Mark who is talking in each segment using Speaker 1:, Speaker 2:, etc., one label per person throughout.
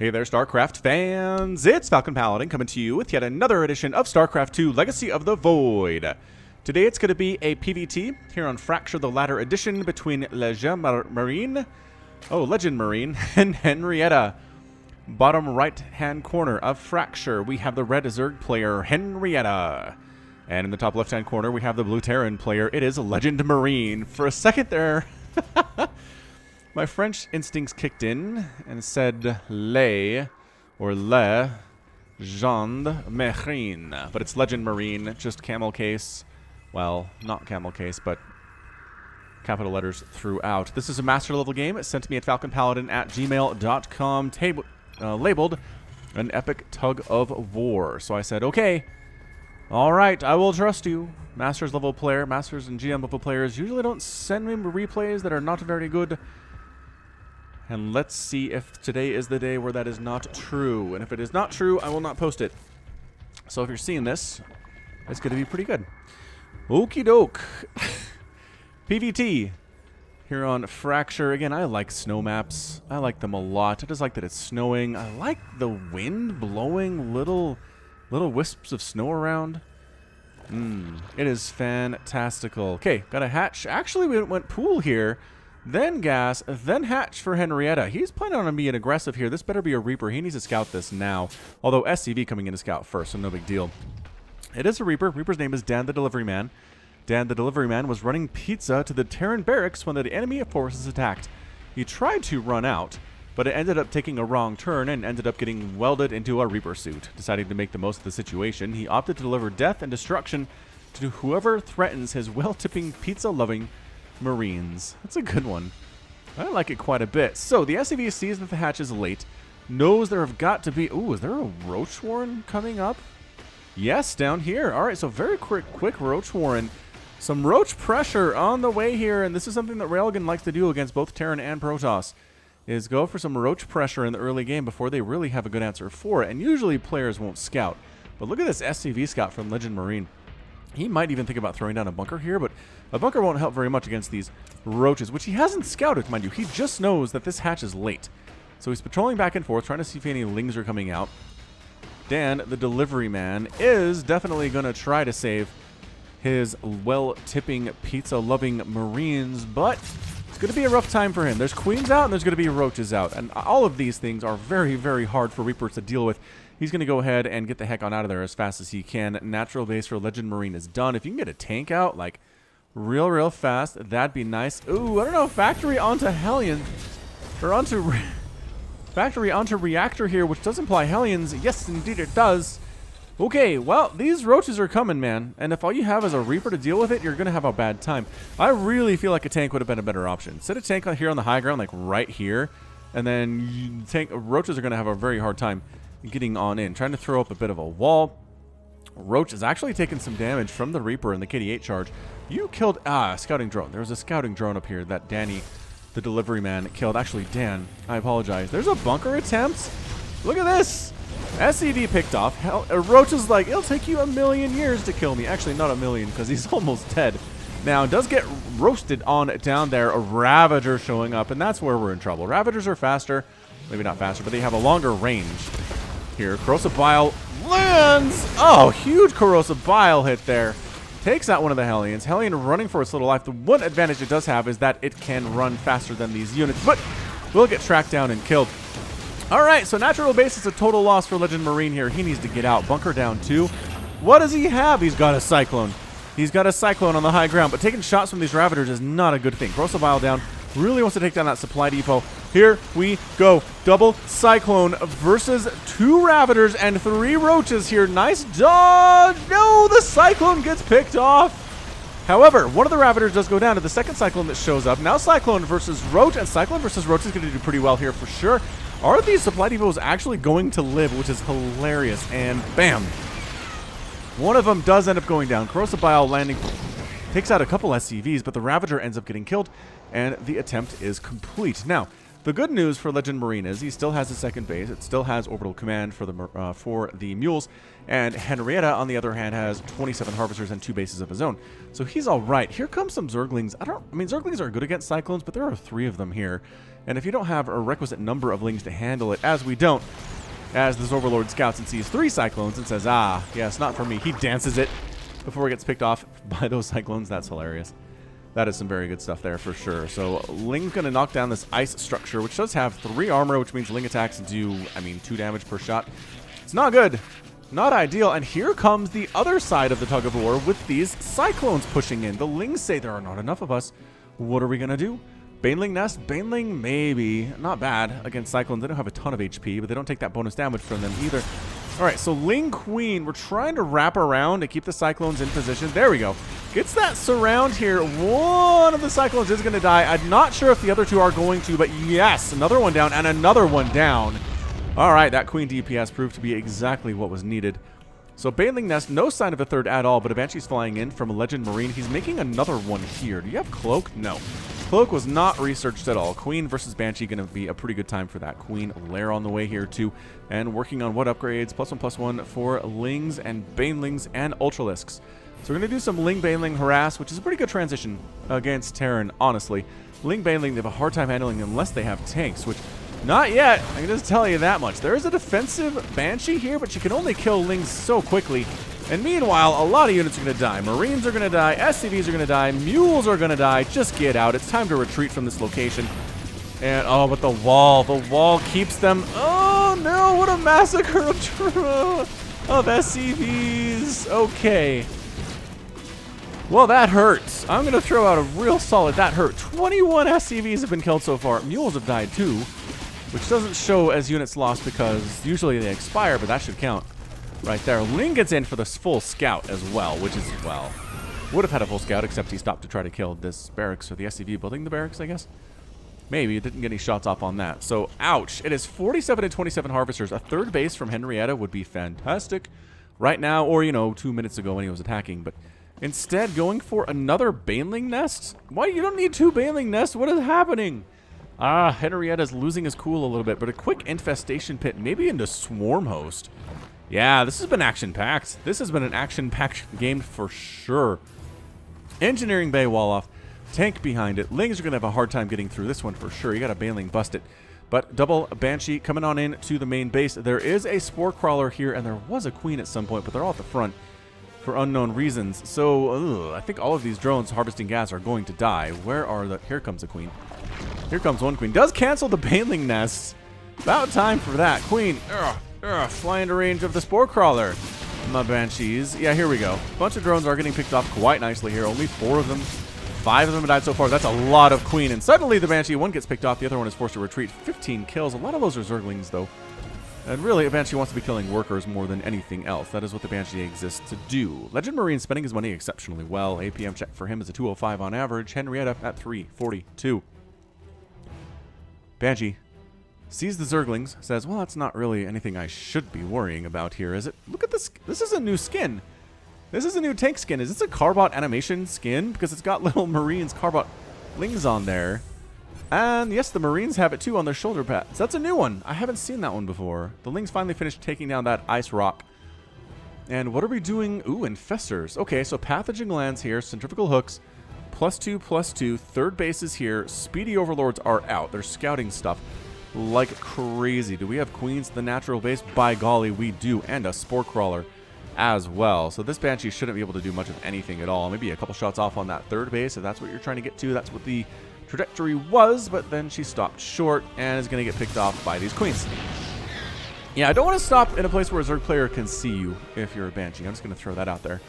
Speaker 1: Hey there, StarCraft fans! It's Falcon Paladin coming to you with yet another edition of StarCraft 2 Legacy of the Void. Today it's going to be a PvT here on Fracture the Ladder edition between LeGendMaRinE and Henrietta. Bottom right-hand corner of Fracture, we have the red Zerg player, Henrietta. And in the top left-hand corner, we have the blue Terran player. It is LeGendMaRinE. For a second there... my French instincts kicked in and said LeGendMaRinE, but it's LeGendMaRinE, just camel case. Well, not camel case, but capital letters throughout. This is a master level game. It's sent to me at falconpaladin@gmail.com, labeled an epic tug of war. So I said, okay, all right, I will trust you. Masters level player, masters and GM level players usually don't send me replays that are not very good. And let's see if today is the day where that is not true. And if it is not true, I will not post it. So if you're seeing this, it's going to be pretty good. Okie doke. PvT here on Fracture. Again, I like snow maps. I like them a lot. I just like that it's snowing. I like the wind blowing little wisps of snow around. It is fantastical. Okay, got a hatch. Actually, we went pool here. Then gas, then hatch for Henrietta. He's planning on being aggressive here. This better be a Reaper. He needs to scout this now. Although SCV coming in to scout first, so no big deal. It is a Reaper. Reaper's name is Dan the Delivery Man. Dan the Delivery Man was running pizza to the Terran barracks when the enemy forces attacked. He tried to run out, but it ended up taking a wrong turn and ended up getting welded into a Reaper suit. Deciding to make the most of the situation, he opted to deliver death and destruction to whoever threatens his well-tipping pizza-loving Marines. That's a good one. I like it quite a bit. So the SCV sees that the hatch is late, knows there have got to be... Ooh, is there a Roach Warren coming up? Yes, down here. All right, so very quick Roach Warren. Some Roach pressure on the way here, and this is something that Railgun likes to do against both Terran and Protoss, is go for some Roach pressure in the early game before they really have a good answer for it, and usually players won't scout. But look at this SCV scout from LeGendMaRinE. He might even think about throwing down a bunker here, but a bunker won't help very much against these roaches, which he hasn't scouted, mind you. He just knows that this hatch is late. So he's patrolling back and forth, trying to see if any lings are coming out. Dan, the delivery man, is definitely going to try to save his well-tipping, pizza-loving Marines, but it's going to be a rough time for him. There's queens out and there's going to be roaches out, and all of these things are very, very hard for Reapers to deal with. He's going to go ahead and get the heck on out of there as fast as he can. Natural base for LeGendMaRinE is done. If you can get a tank out, like, real fast, that'd be nice. Ooh, I don't know, factory onto Hellion, or onto... factory onto reactor here, which does imply Hellions. Yes, indeed it does. Okay, well, these roaches are coming, man. And if all you have is a Reaper to deal with it, you're going to have a bad time. I really feel like a tank would have been a better option. Set a tank here on the high ground, like right here. And then roaches are going to have a very hard time getting on in. Trying to throw up a bit of a wall. Roach is actually taking some damage from the Reaper and the KD8 charge. You killed... a scouting drone. There was a scouting drone up here that Danny, the delivery man, killed. Actually, Dan, I apologize. There's a bunker attempt. Look at this. SCV picked off. Hell, Roach is like, it'll take you 1,000,000 years to kill me. Actually, not 1,000,000, because he's almost dead. Now, it does get roasted on down there. A Ravager showing up, and that's where we're in trouble. Ravagers are faster. Maybe not faster, but they have a longer range. Here, Corrosive Bile lands. Oh, huge Corrosive Bile hit there. Takes out one of the Hellions. Hellion running for its little life. The one advantage it does have is that it can run faster than these units, but will get tracked down and killed. All right, so natural base is a total loss for LeGendMaRinE here. He needs to get out. Bunker down too. What does he have? He's got a Cyclone. He's got a Cyclone on the high ground, but taking shots from these Ravagers is not a good thing. Corrosive Bile down. Really wants to take down that supply depot. Here we go. Double Cyclone versus 2 Ravagers and 3 Roaches here. Nice dodge. No, the Cyclone gets picked off. However, one of the Ravagers does go down to the second Cyclone that shows up. Now Cyclone versus Roach, and Cyclone versus Roach is going to do pretty well here for sure. Are these supply depots actually going to live, which is hilarious, and bam. One of them does end up going down. Corrosive Bile landing takes out a couple SCVs, but the Ravager ends up getting killed, and the attempt is complete. Now, The good news for LeGendMaRinE is he still has a second base. It still has orbital command for the mules. And Henrietta, on the other hand, has 27 harvesters and 2 bases of his own. So he's all right. Here comes some Zerglings. I mean, Zerglings are good against Cyclones, but there are 3 of them here. And if you don't have a requisite number of Lings to handle it, as we don't, as this Overlord scouts and sees 3 Cyclones and says, ah, yes, not for me. He dances it before he gets picked off by those Cyclones. That's hilarious. That is some very good stuff there for sure. So Ling's going to knock down this ice structure, which does have 3 armor, which means Ling attacks do, 2 damage per shot. It's not good. Not ideal. And here comes the other side of the tug of war with these Cyclones pushing in. The Lings say there are not enough of us. What are we going to do? Baneling Nest? Baneling, maybe. Not bad against Cyclones. They don't have a ton of HP, but they don't take that bonus damage from them either. All right, so Ling Queen, we're trying to wrap around to keep the Cyclones in position. There we go. Gets that surround here. One of the Cyclones is going to die. I'm not sure if the other 2 are going to, but yes, another one down and another one down. All right, that Queen DPS proved to be exactly what was needed. So Baneling Nest, no sign of a third at all, but a Banshee's flying in from LeGendMaRinE. He's making another one here. Do you have Cloak? No. Cloak was not researched at all. Queen versus Banshee going to be a pretty good time for that. Queen Lair on the way here too. And working on what upgrades? +1/+1 for Lings and Banelings and Ultralisks. So we're going to do some Ling Baneling Harass, which is a pretty good transition against Terran, honestly. Ling Baneling, they have a hard time handling unless they have tanks, which not yet. I can just tell you that much. There is a defensive Banshee here, but she can only kill Lings so quickly. And meanwhile, a lot of units are going to die. Marines are going to die. SCVs are going to die. Mules are going to die. Just get out. It's time to retreat from this location. And, oh, but the wall keeps them. Oh, no, what a massacre of SCVs. Okay. Well, that hurts. I'm going to throw out a real solid that hurt. 21 SCVs have been killed so far. Mules have died too, which doesn't show as units lost because usually they expire, but that should count. Right there. Ling gets in for the full scout as well, which is, well, would have had a full scout, except he stopped to try to kill this barracks, or the SCV building the barracks, I guess. Maybe. It didn't get any shots off on that. So, ouch. It is 47 and 27 harvesters. A third base from Henrietta would be fantastic right now, or, 2 minutes ago when he was attacking. But instead, going for another Baneling Nest? Why? You don't need 2 Baneling Nests. What is happening? Ah, Henrietta's losing his cool a little bit, but a quick Infestation Pit, maybe into Swarm Host. Yeah, this has been action-packed. This has been an action-packed game for sure. Engineering Bay wall off. Tank behind it. Lings are going to have a hard time getting through this one for sure. You got a Baneling bust it. But double Banshee coming on in to the main base. There is a Spore Crawler here, and there was a Queen at some point, but they're all at the front for unknown reasons. So, I think all of these drones harvesting gas are going to die. Where are the... Here comes a Queen. Here comes one Queen. Does cancel the Baneling Nests. About time for that. Queen. Fly into range of the Spore Crawler. My Banshees. Yeah, here we go. A bunch of drones are getting picked off quite nicely here. Only 4 of them. 5 of them have died so far. That's a lot of Queen. And suddenly the Banshee, one gets picked off. The other one is forced to retreat. 15 kills. A lot of those are Zerglings, though. And really, a Banshee wants to be killing workers more than anything else. That is what the Banshee exists to do. LeGendMaRinE spending his money exceptionally well. APM check for him is a 205 on average. Henrietta at 342. Banshee sees the Zerglings, says, well, that's not really anything I should be worrying about here, is it? Look at this. This is a new skin. This is a new tank skin. Is this a Carbot animation skin? Because it's got little Marines Carbot Lings on there. And yes, the Marines have it too on their shoulder pads. That's a new one. I haven't seen that one before. The Lings finally finished taking down that ice rock. And what are we doing? Ooh, Infestors. Okay, so Pathogen Glands here, Centrifugal Hooks, +2/+2. Third base is here. Speedy Overlords are out. They're scouting stuff like crazy. Do we have Queens, the natural base? By golly, we do. And a Spore Crawler as well. So this Banshee shouldn't be able to do much of anything at all. Maybe a couple shots off on that third base if that's what you're trying to get to. That's what the trajectory was, but then she stopped short and is going to get picked off by these Queens. Yeah, I don't want to stop in a place where a Zerg player can see you if you're a Banshee. I'm just going to throw that out there.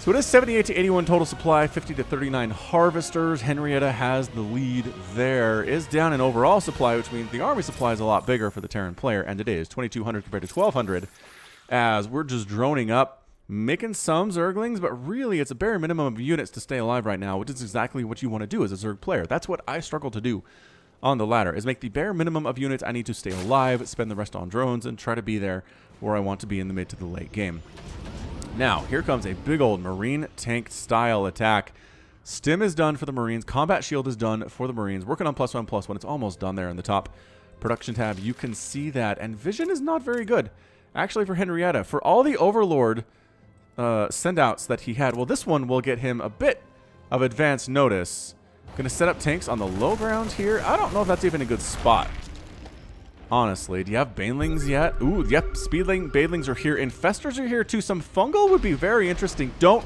Speaker 1: So it is 78 to 81 total supply, 50 to 39 harvesters. Henrietta has the lead there. Is down in overall supply, which means the army supply is a lot bigger for the Terran player, and it is 2,200 compared to 1,200. As we're just droning up, making some Zerglings, but really it's a bare minimum of units to stay alive right now, which is exactly what you want to do as a Zerg player. That's what I struggle to do on the ladder, is make the bare minimum of units I need to stay alive, spend the rest on drones, and try to be there where I want to be in the mid to the late game. Now, here comes a big old Marine tank style attack. Stim is done for the Marines. Combat shield is done for the Marines. Working on +1/+1. It's almost done there in the top production tab. You can see that. And vision is not very good, actually, for Henrietta. For all the Overlord send-outs that he had, well, this one will get him a bit of advance notice. Going to set up tanks on the low ground here. I don't know if that's even a good spot, honestly. Do you have Banelings yet? Ooh, yep, Speedling, Banelings are here. Infestors are here too. Some Fungal would be very interesting. Don't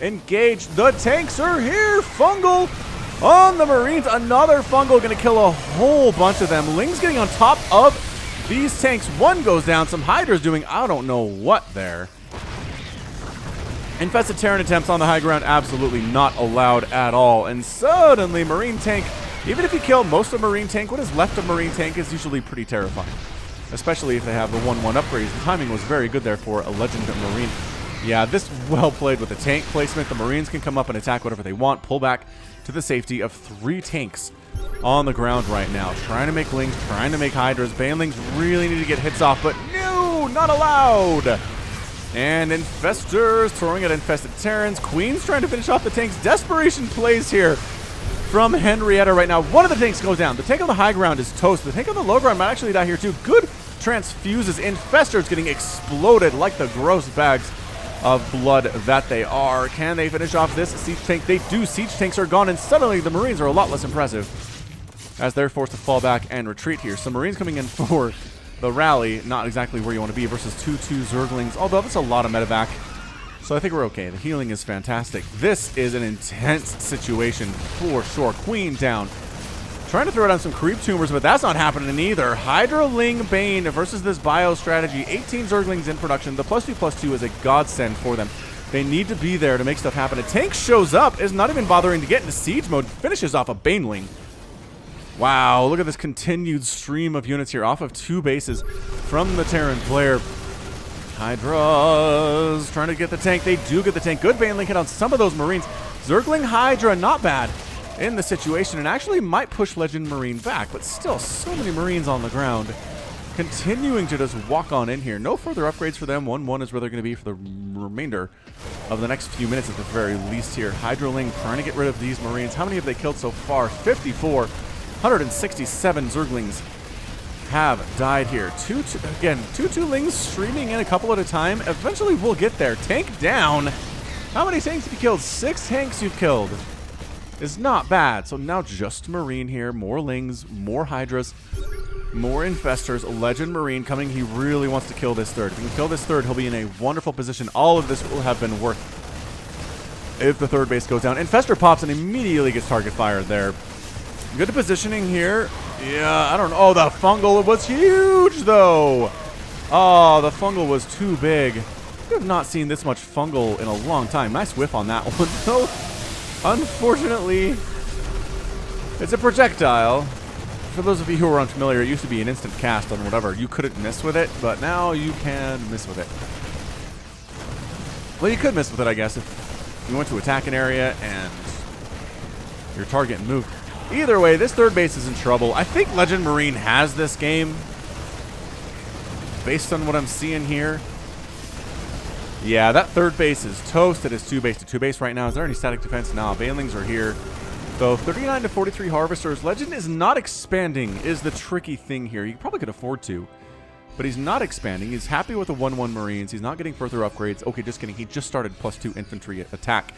Speaker 1: engage. The tanks are here. Fungal on the Marines. Another Fungal going to kill a whole bunch of them. Ling's getting on top of these tanks. One goes down. Some Hydra's doing I don't know what there. Infested Terran attempts on the high ground, absolutely not allowed at all. And suddenly, Marine tank, even if you kill most of Marine tank, what is left of Marine tank is usually pretty terrifying. Especially if they have the 1/1 upgrades. The timing was very good there for a LeGendMaRinE. Yeah, this well played with the tank placement. The Marines can come up and attack whatever they want. Pull back to the safety of 3 tanks on the ground right now. Trying to make Lings, trying to make Hydras. Banelings really need to get hits off, but no, not allowed. And Infestors throwing at Infested Terrans. Queen's trying to finish off the tanks. Desperation plays here from Henrietta right now. One of the tanks goes down. The tank on the high ground is toast. The tank on the low ground might actually die here too. Good transfuses. Infestors getting exploded like the gross bags of blood that they are. Can they finish off this siege tank? They do. Siege tanks are gone, and suddenly the Marines are a lot less impressive as they're forced to fall back and retreat here. Some Marines coming in for the rally, not exactly where you want to be, versus 2/2 Zerglings, although that's a lot of medevac, so I think we're okay. The healing is fantastic. This is an intense situation for sure. Queen down. Trying to throw down some creep tumors, but that's not happening either. Hydra, Ling, Bane versus this bio strategy. 18 Zerglings in production. The +2/+2 is a godsend for them. They need to be there to make stuff happen. A tank shows up, is not even bothering to get into siege mode, finishes off a Baneling. Wow, look at this continued stream of units here off of 2 bases from the Terran player. Hydras trying to get the tank. They do get the tank. Good Baneling hit on some of those Marines. Zergling Hydra, not bad in the situation, and actually might push LeGendMaRinE back, but still so many Marines on the ground. Continuing to just walk on in here. No further upgrades for them. 1/1 is where they're going to be for the remainder of the next few minutes at the very least here. Hydroling trying to get rid of these Marines. How many have they killed so far? 54. 167 Zerglings have died here. 2/2 Lings streaming in a couple at a time. Eventually we'll get there. Tank down. How many tanks have you killed? 6 tanks you've killed. Is not bad. So now just Marine here. More Lings, more Hydras, more Infestors. LeGendMaRinE coming. He really wants to kill this third. If he can kill this third, he'll be in a wonderful position. All of this will have been worth if the third base goes down. Infestor pops and immediately gets target fired there. Good positioning here. Yeah, I don't know. Oh, the Fungal was huge, though. Oh, the Fungal was too big. We have not seen this much Fungal in a long time. Nice whiff on that one, though. Unfortunately, it's a projectile. For those of you who are unfamiliar, it used to be an instant cast on whatever. You couldn't miss with it, but now you can miss with it. Well, you could miss with it, I guess, if you went to attack an area and your target moved. Either way, this third base is in trouble. I think LeGendMaRinE has this game, based on what I'm seeing here. Yeah, that third base is toast. It is 2 base to 2 base right now. Is there any static defense? Nah, Banelings are here. So 39 to 43 Harvesters. Legend is not expanding is the tricky thing here. He probably could afford to, but he's not expanding. He's happy with the 1/1 Marines. He's not getting further upgrades. Okay, just kidding. He just started +2 infantry attack.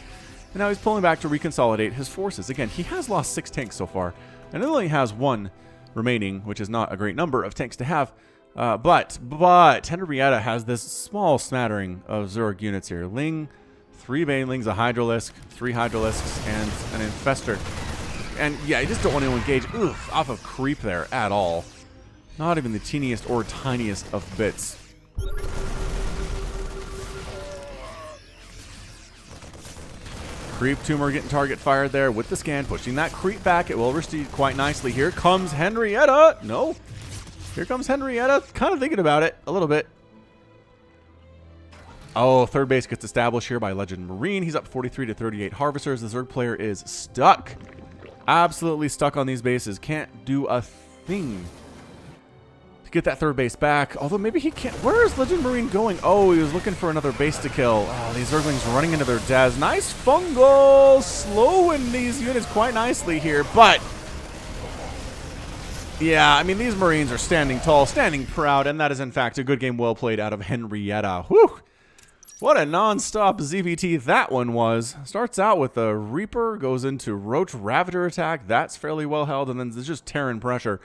Speaker 1: And now he's pulling back to reconsolidate his forces. Again, he has lost 6 tanks so far, and it only has 1 remaining, which is not a great number of tanks to have. But Henrietta has this small smattering of Zerg units here. Ling, 3 Banelings, a Hydralisk, 3 Hydralisks, and an Infestor. And yeah, you just don't want to engage off of creep there at all. Not even the teeniest or tiniest of bits. Creep tumor getting target fired there with the scan, pushing that creep back. It will recede quite nicely. Here comes Henrietta. No. Here comes Henrietta. Kind of thinking about it a little bit. Oh, third base gets established here by LeGendMaRinE. He's up 43 to 38 Harvesters. The Zerg player is stuck. Absolutely stuck on these bases. Can't do a thing to get that third base back. Although maybe he can't. Where is LeGendMaRinE going? Oh, he was looking for another base to kill. Oh, these Zerglings running into their Daz. Nice Fungal. Slow and these units quite nicely here, but yeah, I mean, these Marines are standing tall, standing proud, and that is, in fact, a good game well played out of Henrietta. Whew! What a non-stop ZVT that one was. Starts out with a Reaper, goes into Roach Ravager attack. That's fairly well held, and then there's just Terran pressure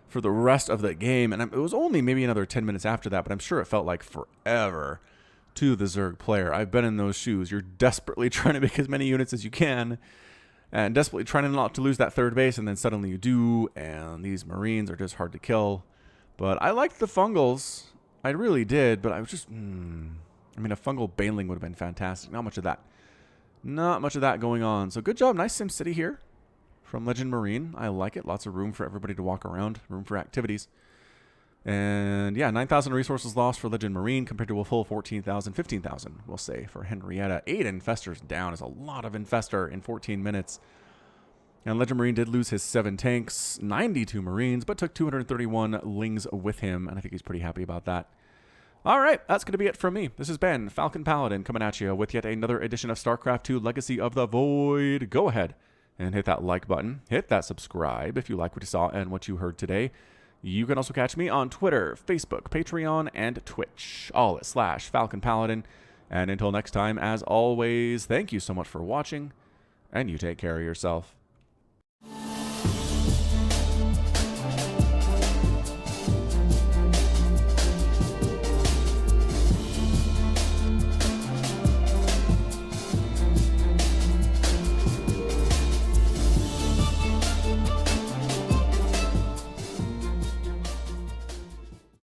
Speaker 1: for the rest of the game. And it was only maybe another 10 minutes after that, but I'm sure it felt like forever to the Zerg player. I've been in those shoes. You're desperately trying to make as many units as you can, and desperately trying not to lose that third base, and then suddenly you do, and these Marines are just hard to kill. But I liked the fungals. I really did, but I was just... I mean, a fungal Baneling would have been fantastic. Not much of that. Not much of that going on. So good job. Nice SimCity here from LeGendMaRinE. I like it. Lots of room for everybody to walk around. Room for activities. And yeah, 9,000 resources lost for LeGendMaRinE compared to a full 14,000, 15,000, we'll say, for Henrietta. 8 Infestors down is a lot of Infestor in 14 minutes. And LeGendMaRinE did lose his 7 tanks, 92 Marines, but took 231 Lings with him. And I think he's pretty happy about that. All right, that's going to be it from me. This has been Falcon Paladin coming at you with yet another edition of StarCraft 2 Legacy of the Void. Go ahead and hit that like button. Hit that subscribe if you like what you saw and what you heard today. You can also catch me on Twitter, Facebook, Patreon, and Twitch, all at /Falcon Paladin. And until next time, as always, thank you so much for watching, and you take care of yourself.